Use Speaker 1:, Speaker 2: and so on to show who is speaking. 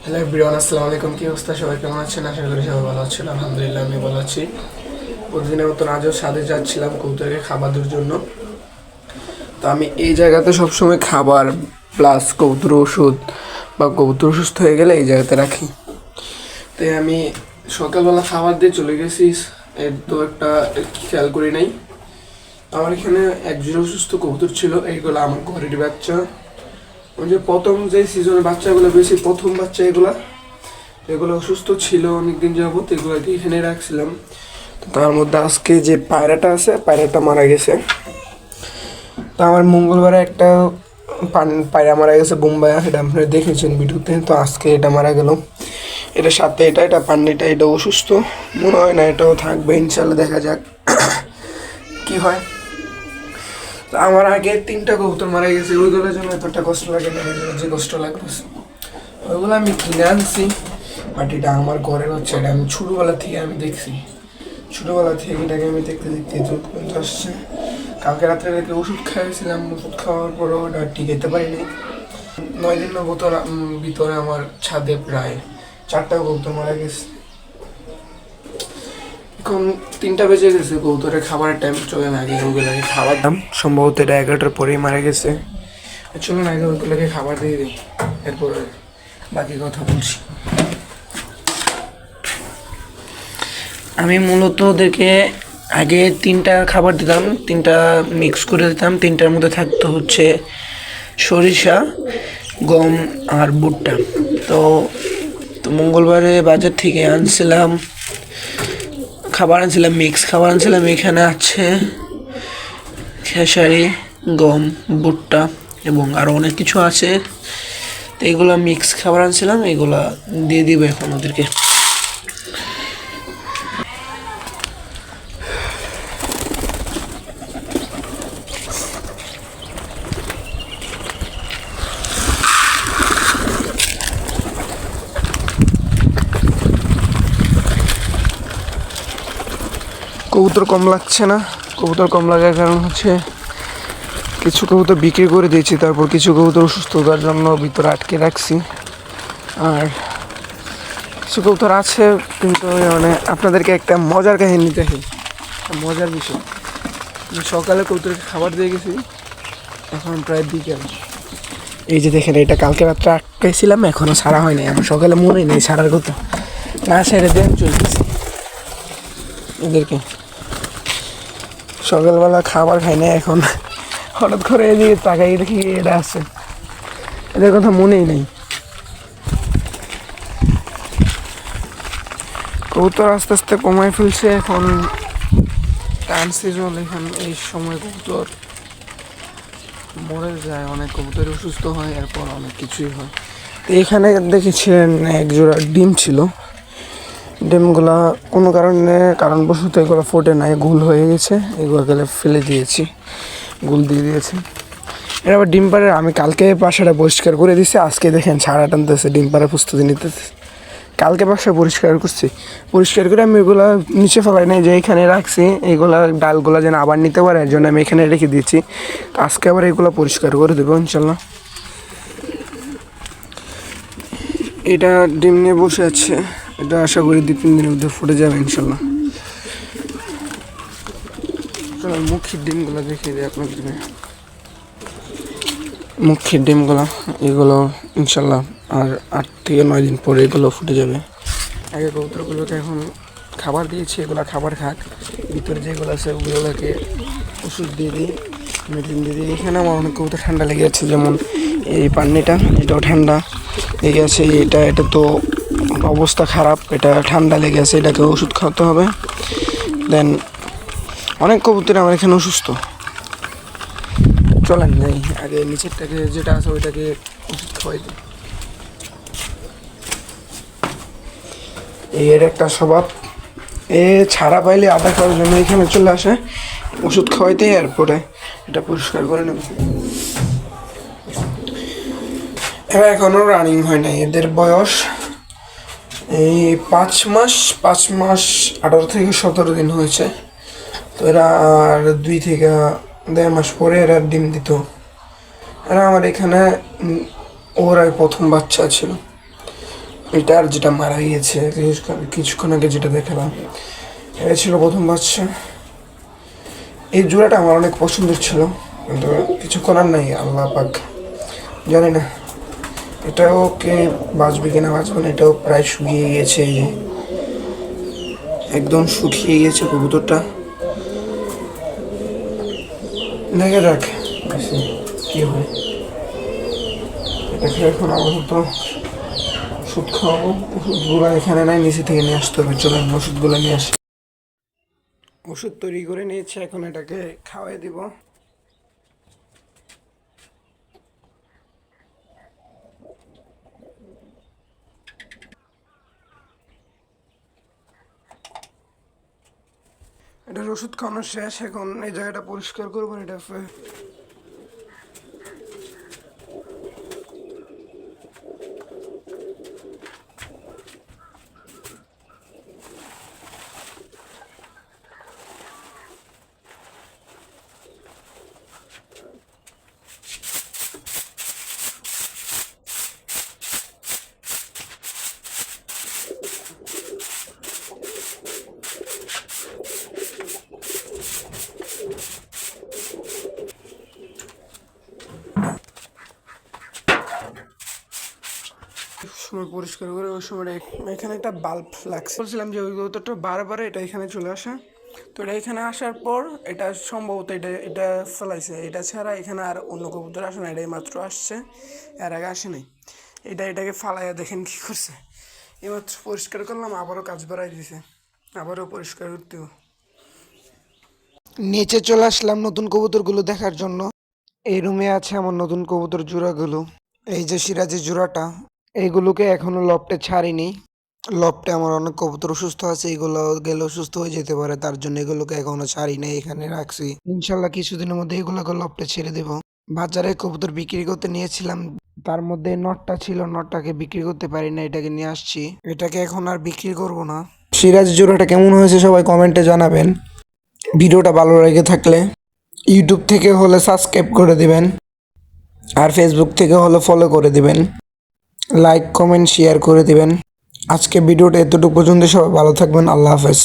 Speaker 1: Hello everyone, আসসালামু আলাইকুম। কি অবস্থা? সবাই কেমন আছেন? আশা করি সবাই ভালো আছেন। আলহামদুলিল্লাহ আমি ভালো আছি। প্রতিদিনের মতন আজও ছাদে যাচ্ছিলাম কবুতরকে খাবারের জন্য। তো আমি এই জায়গাতে সবসময় খাবার প্লাস কবুতর ওষুধ বা কবুতর অসুস্থ হয়ে গেলে এই জায়গাতে রাখি। তাই আমি সকালবেলা খাবার দিয়ে চলে গেছি, এর তো একটা খেয়াল করি নাই। আমার এখানে একজন অসুস্থ কবুতর ছিল, এইগুলো আমার ঘরের বাচ্চা। ওই যে প্রথম যে সিজনের বাচ্চাগুলো বেশি, প্রথম বাচ্চা এগুলো অসুস্থ ছিল অনেকদিন যাবত, এগুলোকে এখানে রাখছিলাম। তো তার মধ্যে আজকে যে পায়রাটা আছে, পায়রাটা মারা গেছে। তো আমার মঙ্গলবারে একটা পায়রা মারা গেছে, বোম্বাই, এটা আপনারা দেখেছেন ভিডিওতে। তো আজকে এটা মারা গেল। এটার সাথে এটা পান্ডিটা, এটা অসুস্থ, মনে হয় না এটাও থাকবে, ইনশাল্লাহ দেখা যাক কি হয়। তো আমার আগে 3টা কবুতর মারা গেছে, ওইগুলোর জন্য এতটা কষ্ট লাগে না, যে কষ্ট লাগতেছে ওইগুলো আমি কিনে আনছি। বাট এটা আমার ঘরের হচ্ছে, এটা আমি ছোটোবেলা থেকে আমি দেখছি, ছোটোবেলা থেকে এটাকে আমি দেখতে দেখতে দুধ পর্যন্ত আসছে। কালকে রাত্রে এটাকে ওষুধ খাইয়েছিলাম, ওষুধ খাওয়ার পরও ওটা টিকাইতে পারিনি। 9 দিন ভিতরে আমার ছাদে প্রায় 4টা কবুতর মারা গেছে। এখন 3টা বেজে গেছে, কবুতরের খাবারের টাইম চলে না। আগে ওগুলোকে খাবার দাম, সম্ভবত এটা 11টার পরেই মারা গেছে। চলুন আগে ওগুলোকে খাবার দিয়ে দিই, এরপরে বাকি কথা বলছি। আমি মূলত ওদেরকে আগে 3টা খাবার দিতাম, 3টা মিক্স করে দিতাম। 3টার মধ্যে থাকতো হচ্ছে সরিষা, গম আর ভুট্টা। তো তো মঙ্গলবারে বাজার থেকে আনছিলাম খাবার, আনছিলাম মিক্স খাবার আনছিলাম। এখানে আছে খেসারি, গম, ভুট্টা এবং আরও অনেক কিছু আছে। তো এগুলো মিক্স খাবার আনছিলাম, এগুলা দিয়ে দিব এখন ওদেরকে। কবুতর কম লাগছে না, কবুতর কম লাগার কারণ হচ্ছে কিছু কবুতর বিক্রি করে দিয়েছি, তারপর কিছু কবুতর অসুস্থতার জন্য ভিতরে আটকে রাখছি। আর কিছু কবুতর আছে, কিন্তু মানে আপনাদেরকে একটা মজার কাহিনী দেখি, মজার বিষয়। আমি সকালে কবুতরকে খাবার দিয়ে গেছি, এখন প্রায় বিকেল। এই যে দেখেন, এটা কালকে রাত্রে আটকাইছিলাম, এখনও ছাড়া হয় নাই। আমার সকালে মনেই নেই ছাড়ার কথা, না ছেড়ে দিয়ে চলতেছি এদেরকে। সকালবেলা খাবার খাই না, এখন হঠাৎ করে এদিকে তাকাই দেখি এটা আছে, এদের কথা মনেই নেই। কবুতর আস্তে আস্তে কমাই ফেলছে, এখন টান সিজন, এখন এই সময় কবুতর মরে যায়, অনেক কবুতর অসুস্থ হয়, এরপর অনেক কিছুই হয়। তো এখানে দেখেছিলেন একজোড়া ডিম ছিল, ডিমগুলা কোনো কারণবশত এগুলো ফোটে নাই, গুল হয়ে গেছে, এগুলো গেলে ফেলে দিয়েছি, গুল দিয়ে দিয়েছি। এটা আবার ডিম পাড়ে আমি কালকে বাসাটা পরিষ্কার করে দিছি, আজকে দেখেন ছাড়া টানতেছে, ডিম পাড়ার প্রস্তুতি নিতেছে। কালকে বাসা পরিষ্কার করছি, পরিষ্কার করে আমি এগুলো নিচে ফেলাই নাই, যে এখানে রাখছি, এগুলা ডালগুলা যেন আবার নিতে পারে, এর জন্য আমি এখানে রেখে দিয়েছি। আজকে আবার এগুলো পরিষ্কার করে দেবো ইনশাল্লাহ। এটা ডিম নিয়ে বসে আছে, এটা আশা করি 2-3 দিনের মধ্যে ফুটে যাবে ইনশাল্লাহ। মুখির ডিমগুলো দেখিয়ে দিই আপনাদের, মুখির ডিমগুলো এগুলো ইনশাল্লাহ আর 8 থেকে 9 দিন পরে এগুলো ফুটে যাবে। আগে কবুতরগুলোকে এখন খাবার দিয়েছি, এগুলো খাবার খাক, ভিতরে যেগুলো আছে ওগুলোকে ওষুধ দিয়ে দিই, মেডিসিন দিয়ে দিই। এখানে আমার অনেক কবুতর ঠান্ডা লেগে যাচ্ছে, যেমন এই পান্নিটা, এটাও ঠান্ডা লেগে আছে। এটা তো অবস্থা খারাপ, এটা ঠান্ডা লেগে আছে, এটাকে ওষুধ খাওয়াতে হবে। দেন অনেক কবুতর আমার এখানে অসুস্থ। চলেন যাই আগে নিচেরটাকে যেটা আছে ওইটাকে ওষুধ খাওয়াই দিই। এর একটা স্বভাব, ছাড়া পাইলে আদা খাওয়ার জন্য এখানে চলে আসে, ওষুধ খাওয়াইতে, এরপরে এটা পরিষ্কার করে নেব। এবার এখনও রানিং হয় নাই, এদের বয়স এই 5 মাস 18 থেকে 17 দিন হয়েছে। তো এরা আর 2 থেকে 1.5 মাস পরে এরা ডিম দিত। এরা আমার এখানে ওরাই প্রথম বাচ্চা ছিল। এটা আর যেটা মারা গিয়েছে কিছুক্ষণ আগে যেটা দেখালাম, এটা ছিল প্রথম বাচ্চা। এই জোড়াটা আমার অনেক পছন্দের ছিল, কিন্তু কিছু করার নাই, আল্লাহ পাক জানি না এটাও কে বাঁচবে কিনা বাঁচবে না। এটাও প্রায় শুকিয়ে গিয়েছে, এই যে একদম শুকিয়ে গিয়েছে কবুতরটা। দেখা যাক কি হয়। এটাকে এখন আপাতত ওষুধ খাওয়াবো। ওষুধগুলো এখানে নাই, নিচে থেকে নিয়ে আসতে হবে। চলেন ওষুধগুলো নিয়ে আসি। ওষুধ তৈরি করে নিয়েছে, এখন এটাকে খাওয়াই দিব। এটার ওষুধ খাওয়ানো শেষ, এখন এই জায়গাটা পরিষ্কার করবো। এটা সময় পরিষ্কার করে ওই সময় এখানে একটা বাল্ব লাগছে। বলছিলাম যে ওই কবুতরটা বারবার এটা এখানে চলে আসে। তো এটা এখানে আসার পর এটা সম্ভবত এটা ফেলাইছে। এটা ছাড়া এখানে আর অন্য কবুতর আসে না, এটাই মাত্র আসছে, এর আগে আসে নাই। এটাকে ফালাইয়া দেখেন কী করছে। এইমাত্র পরিষ্কার করলাম, আবারও কাজ বাড়াই দিছে, আবারও পরিষ্কার করতেও। নিচে চলে আসলাম নতুন কবুতরগুলো দেখার জন্য। এই রুমে আছে আমার নতুন কবুতর জোড়াগুলো। এই যে সিরাজের জোড়াটা, এইগুলোকে এখনো লফটে ছাড়িনি। লফটে আমার অনেক কবুতর অসুস্থ আছে, এগুলো গেলে অসুস্থ হয়ে যেতে পারে, তার জন্য এগুলোকে এখনো ছাড়ি নাই, এখানে রাখছি। ইনশাল্লাহ কিছুদিনের মধ্যে এগুলোকে লফটে ছেড়ে দেব। বাজারে কবুতর বিক্রি করতে নিয়েছিলাম, তার মধ্যে নটটা ছিল, নটটাকে বিক্রি করতে পারি না, এটাকে নিয়ে আসছি। এটাকে এখন আর বিক্রি করব না। সিরাজ জোড়াটা কেমন হয়েছে সবাই কমেন্টে জানাবেন। ভিডিওটা ভালো লেগে থাকলে ইউটিউব থেকে হলে সাবস্ক্রাইব করে দিবেন, আর ফেসবুক থেকে হলে ফলো করে দিবেন, লাইক কমেন্ট শেয়ার করে দিবেন। আজকে ভিডিওটা এতটুকু পর্যন্ত, সবাই ভালো থাকবেন। আল্লাহ হাফেজ।